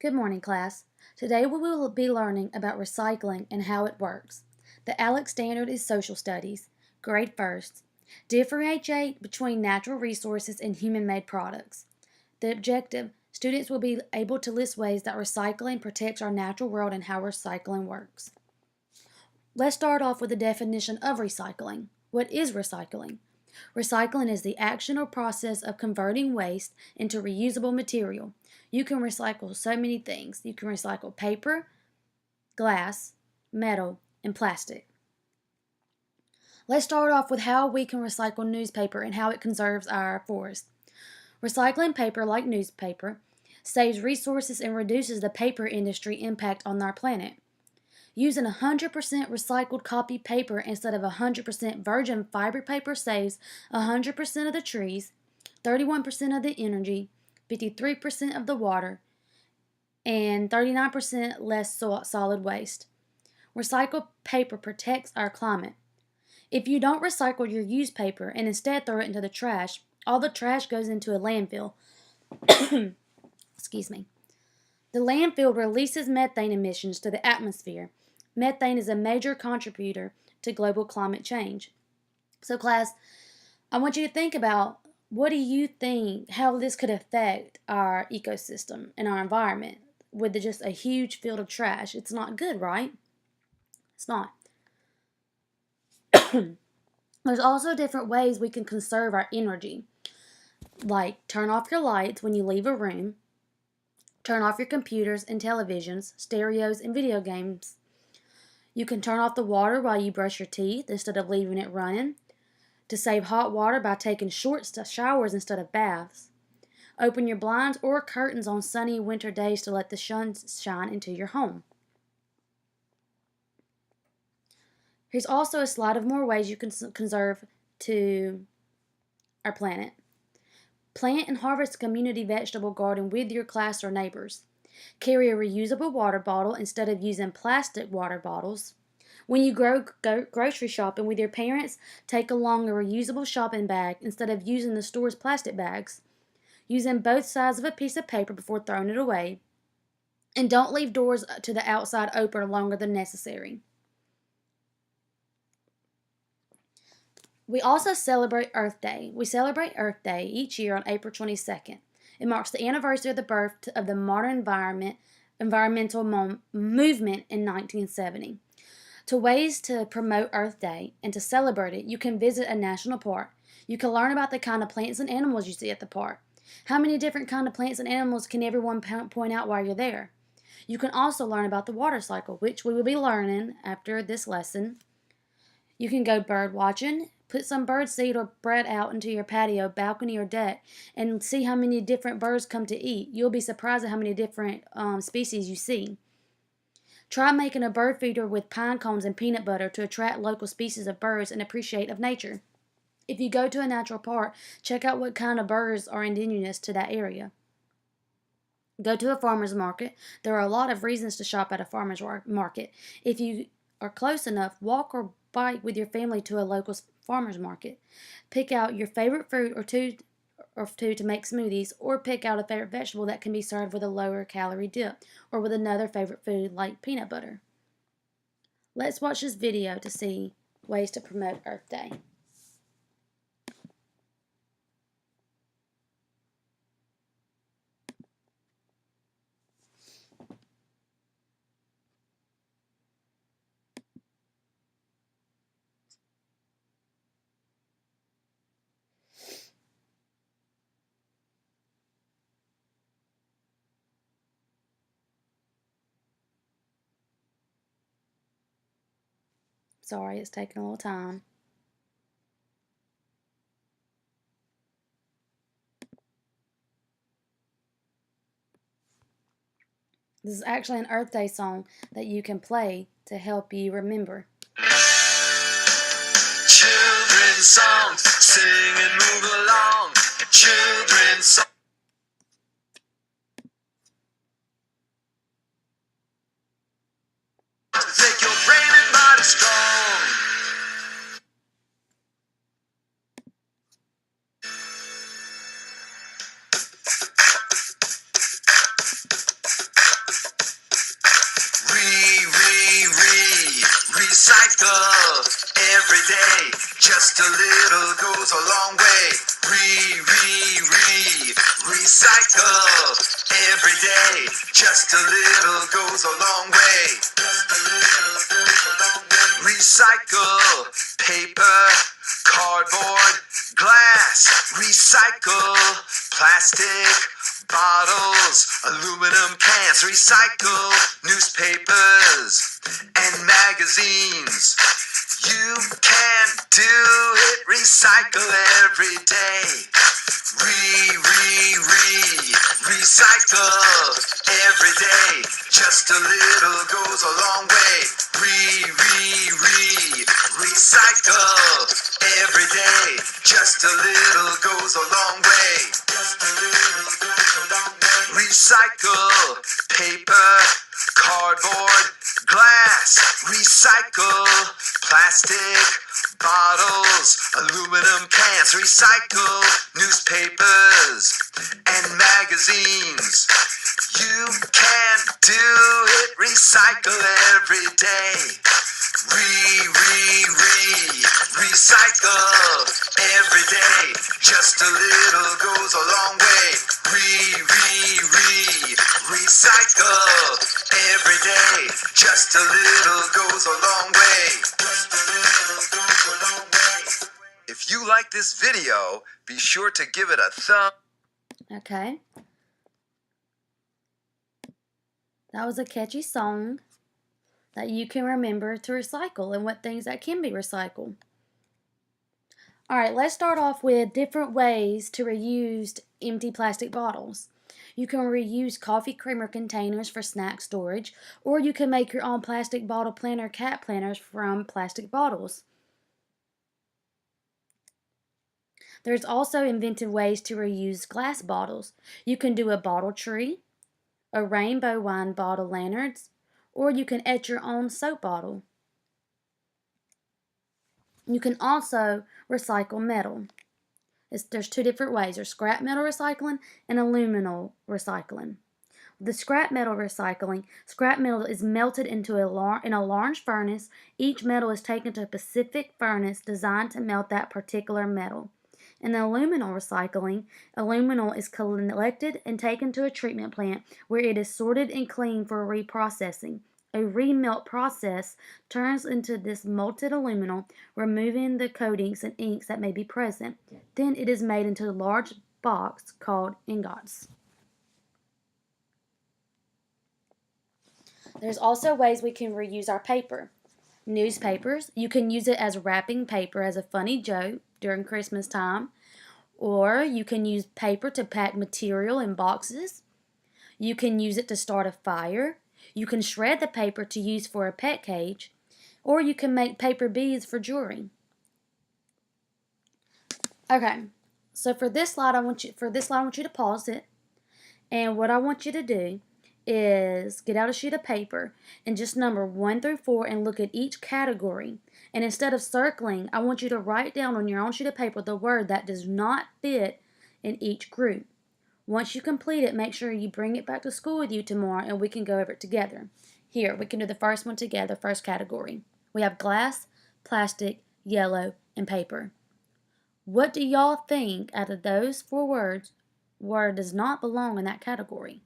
Good morning, class. Today we will be learning about recycling and how it works. The ALEC standard is Social Studies, grade first. Differentiate between natural resources and human-made products. The objective, students will be able to list ways that recycling protects our natural world and how recycling works. Let's start off with the definition of recycling. What is recycling? Recycling is the action or process of converting waste into reusable material. You can recycle so many things. You can recycle paper, glass, metal, and plastic. Let's start off with how we can recycle newspaper and how it conserves our forest. Recycling paper, like newspaper, saves resources and reduces the paper industry impact on our planet. Using 100% recycled copy paper instead of 100% virgin fiber paper saves 100% of the trees, 31% of the energy, 53% of the water, and 39% less solid waste. Recycled paper protects our climate. If you don't recycle your used paper and instead throw it into the trash, all the trash goes into a landfill. Excuse me. The landfill releases methane emissions to the atmosphere. Methane is a major contributor to global climate change. So class, I want you to think about, what do you think, how this could affect our ecosystem and our environment with just a huge field of trash? It's not good, right? It's not. There's also different ways we can conserve our energy, like turn off your lights when you leave a room, turn off your computers and televisions, stereos, and video games. You can turn off the water while you brush your teeth instead of leaving it running. To save hot water by taking short showers instead of baths. Open your blinds or curtains on sunny winter days to let the sun shine into your home. Here's also a slide of more ways you can conserve to our planet. Plant and harvest a community vegetable garden with your class or neighbors. Carry a reusable water bottle instead of using plastic water bottles. When you go grocery shopping with your parents, take along a reusable shopping bag instead of using the store's plastic bags. Using both sides of a piece of paper before throwing it away. And don't leave doors to the outside open longer than necessary. We also celebrate Earth Day. We celebrate Earth Day each year on April 22nd. It marks the anniversary of the birth of the modern environmental movement in 1970. To ways to promote Earth Day and to celebrate it, you can visit a national park. You can learn about the kind of plants and animals you see at the park. How many different kind of plants and animals can everyone point out while you're there? You can also learn about the water cycle, which we will be learning after this lesson. You can go bird watching. Put some bird seed or bread out into your patio, balcony, or deck and see how many different birds come to eat. You'll be surprised at how many different species you see. Try making a bird feeder with pine cones and peanut butter to attract local species of birds and appreciate of nature. If you go to a natural park, check out what kind of birds are indigenous to that area. Go to a farmer's market. There are a lot of reasons to shop at a farmer's market. If you are close enough, walk or bike with your family to a local farmer's market. Pick out your favorite fruit or two to make smoothies, or pick out a favorite vegetable that can be served with a lower calorie dip, or with another favorite food like peanut butter. Let's watch this video to see ways to promote Earth Day. Sorry, it's taking a little time. This is actually an Earth Day song that you can play to help you remember. Children's songs, sing and move along. Children's songs. Make your brain and body strong. Recycle every day. Just a little goes a long way. Recycle every day. Just a little goes a long way. Just a little goes a long way. Recycle paper, cardboard, glass. Recycle plastic, bottles, aluminum cans. Recycle newspapers and magazines. You can do it. Recycle every day. Recycle every day. Just a little goes a long way. Recycle every day. Just a little goes a long way. Just a little goes a long way. Recycle paper, cardboard, glass. Recycle plastic, bottles, aluminum cans. Recycle newspapers and magazines. You can do it. Recycle every day. Recycle every day. Just a little goes a long way. Recycle every day. Just a little goes a long way. Just a little goes a long way. If you like this video, be sure to give it a thumb. Okay. That was a catchy song that you can remember to recycle and what things that can be recycled. Alright, let's start off with different ways to reuse empty plastic bottles. You can reuse coffee creamer containers for snack storage, or you can make your own plastic bottle planter cat planners from plastic bottles. There's also inventive ways to reuse glass bottles. You can do a bottle tree, a rainbow wine bottle lanterns, or you can etch your own soap bottle. You can also recycle metal. There's two different ways. There's scrap metal recycling and aluminum recycling. The scrap metal recycling, scrap metal is melted into in a large furnace. Each metal is taken to a specific furnace designed to melt that particular metal. In the aluminum recycling, aluminum is collected and taken to a treatment plant where it is sorted and cleaned for reprocessing. A remelt process turns into this melted aluminum, removing the coatings and inks that may be present. Then it is made into a large box called ingots. There's also ways we can reuse our paper. Newspapers, you can use it as wrapping paper as a funny joke during Christmas time, or you can use paper to pack material in boxes. You can use it to start a fire. You can shred the paper to use for a pet cage, or you can make paper beads for jewelry. Okay, so for this slide, I want you to pause it, and what I want you to do is get out a sheet of paper and just number 1 through 4 and look at each category. And instead of circling, I want you to write down on your own sheet of paper the word that does not fit in each group. Once you complete it, make sure you bring it back to school with you tomorrow and we can go over it together. Here, we can do the first one together, first category. We have glass, plastic, yellow, and paper. What do y'all think out of those 4 words word does not belong in that category?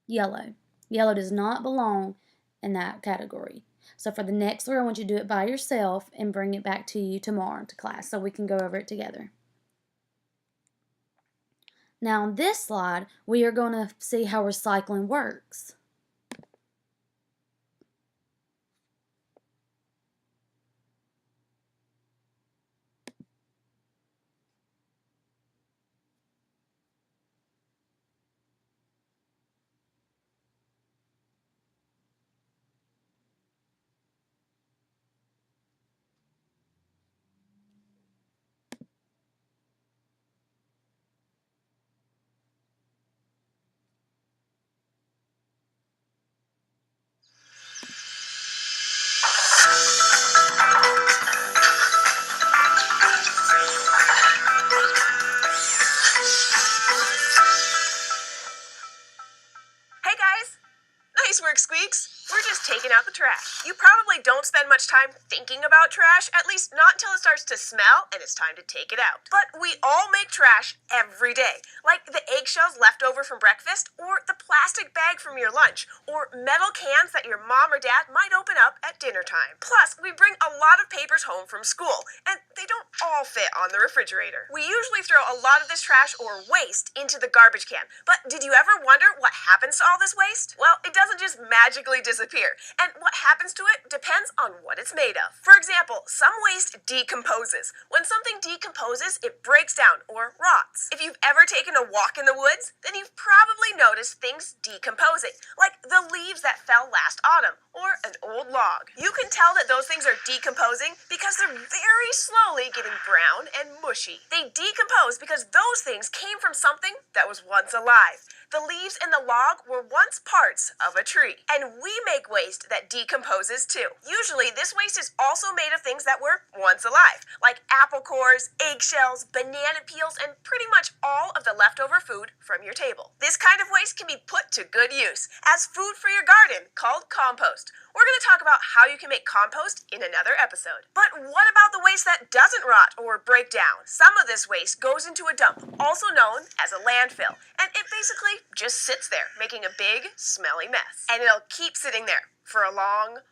Yellow. Yellow does not belong in that category. So for the next 3, I want you to do it by yourself and bring it back to you tomorrow to class so we can go over it together. Now on this slide, we are going to see how recycling works. nice work, Squeaks. We're just taking out the trash. You probably don't spend much time thinking about trash, at least not until it starts to smell and it's time to take it out. But we all make trash every day, like the eggshells left over from breakfast, or the plastic bag from your lunch, or metal cans that your mom or dad might open up at dinner time. Plus, we bring a lot of papers home from school, and they don't all fit on the refrigerator. We usually throw a lot of this trash or waste into the garbage can, but did you ever wonder what happens to all this waste? Well, it doesn't just magically disappear, and what happens to it depends on what it's made of. For example, some waste decomposes. When something decomposes, it breaks down or rots. If you've ever taken a walk in the woods, then you've probably noticed things decomposing, like the leaves that fell last autumn, or an old log. You can tell that those things are decomposing because they're very slowly getting brown and mushy. They decompose because those things came from something that was once alive. The leaves in the log were once parts of a tree. And we make waste that decomposes too. Usually, this waste is also made of things that were once alive, like apple cores, eggshells, banana peels, and pretty much all of the leftover food from your table. This kind of waste can be put to good use as food for your garden, called compost. We're going to talk about how you can make compost in another episode. But what about the waste that doesn't rot or break down? Some of this waste goes into a dump, also known as a landfill, and it basically just sits there, making a big, smelly mess. And it'll keep sitting there for a long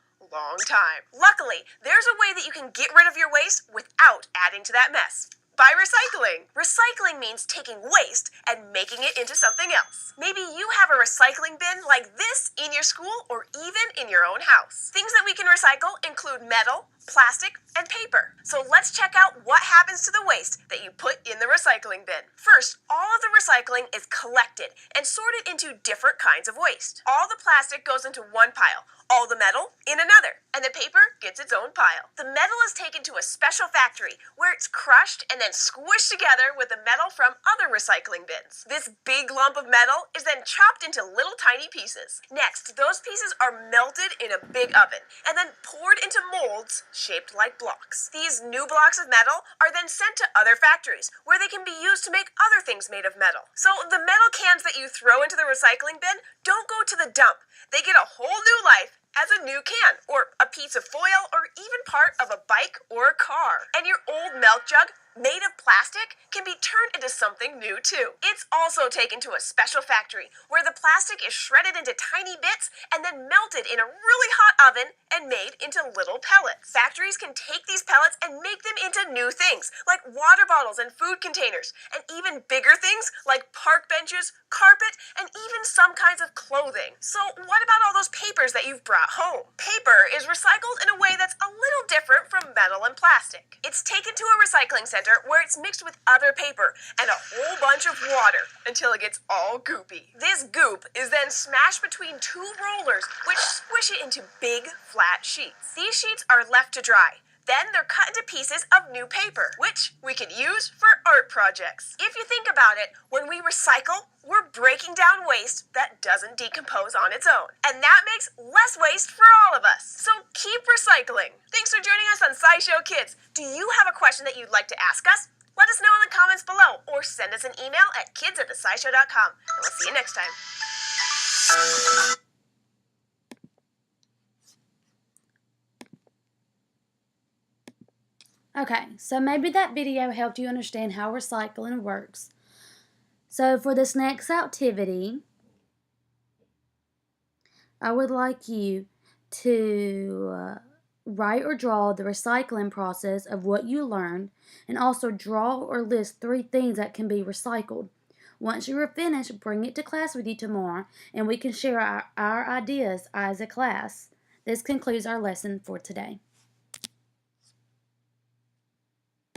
time. Luckily, there's a way that you can get rid of your waste without adding to that mess. By recycling. Recycling means taking waste and making it into something else. Maybe you have a recycling bin like this in your school or even in your own house. Things that we can recycle include metal, plastic, and paper. So let's check out what happens to the waste that you put in the recycling bin. First, all of the recycling is collected and sorted into different kinds of waste. All the plastic goes into one pile, all the metal in another, and the paper gets its own pile. The metal is taken to a special factory where it's crushed and then squished together with the metal from other recycling bins. This big lump of metal is then chopped into little tiny pieces. Next, those pieces are melted in a big oven and then poured into molds shaped like blocks. These new blocks of metal are then sent to other factories where they can be used to make other things made of metal. So the metal cans that you throw into the recycling bin don't go to the dump. They get a whole new life as a new can, or a piece of foil, or even part of a bike or a car. And your old milk jug, made of plastic, can be turned into something new too. It's also taken to a special factory where the plastic is shredded into tiny bits and then melted in a really hot oven and made into little pellets. Factories can take these pellets and make them into new things like water bottles and food containers, and even bigger things like park benches, carpet, and even some kinds of clothing. So what about all those papers that you've brought home? Paper is recycled in a way that's a little different from metal and plastic. It's taken to a recycling center where it's mixed with other paper and a whole bunch of water until it gets all goopy. This goop is then smashed between two rollers which squish it into big flat sheets. These sheets are left to dry. Then they're cut into pieces of new paper, which we can use for art projects. If you think about it, when we recycle, we're breaking down waste that doesn't decompose on its own. And that makes less waste for all of us. So keep recycling. Thanks for joining us on SciShow Kids. Do you have a question that you'd like to ask us? Let us know in the comments below or send us an email at kids@thescishow.com. And we'll see you next time. Okay, so maybe that video helped you understand how recycling works. So for this next activity, I would like you to write or draw the recycling process of what you learned, and also draw or list 3 things that can be recycled. Once you are finished, bring it to class with you tomorrow, and we can share our ideas as a class. This concludes our lesson for today.